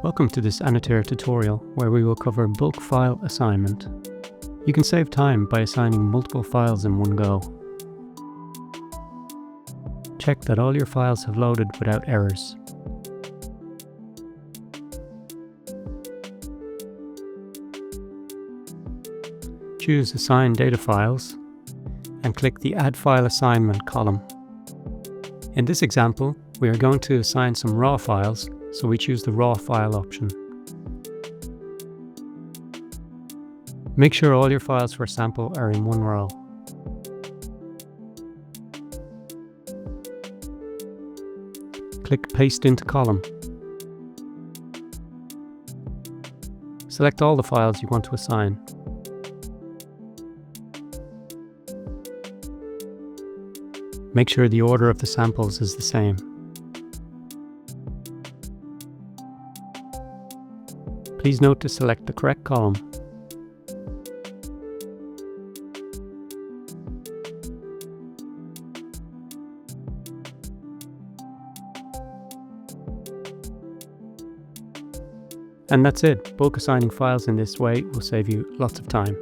Welcome to this Annotare tutorial where we will cover bulk file assignment. You can save time by assigning multiple files in one go. Check that all your files have loaded without errors. Choose Assign Data Files and click the Add File Assignment column. In this example, we are going to assign some raw files, so we choose the Raw File option. Make sure all your files for sample are in one row. Click Paste into Column. Select all the files you want to assign. Make sure the order of the samples is the same. Please note to select the correct column. And that's it. Bulk assigning files in this way will save you lots of time.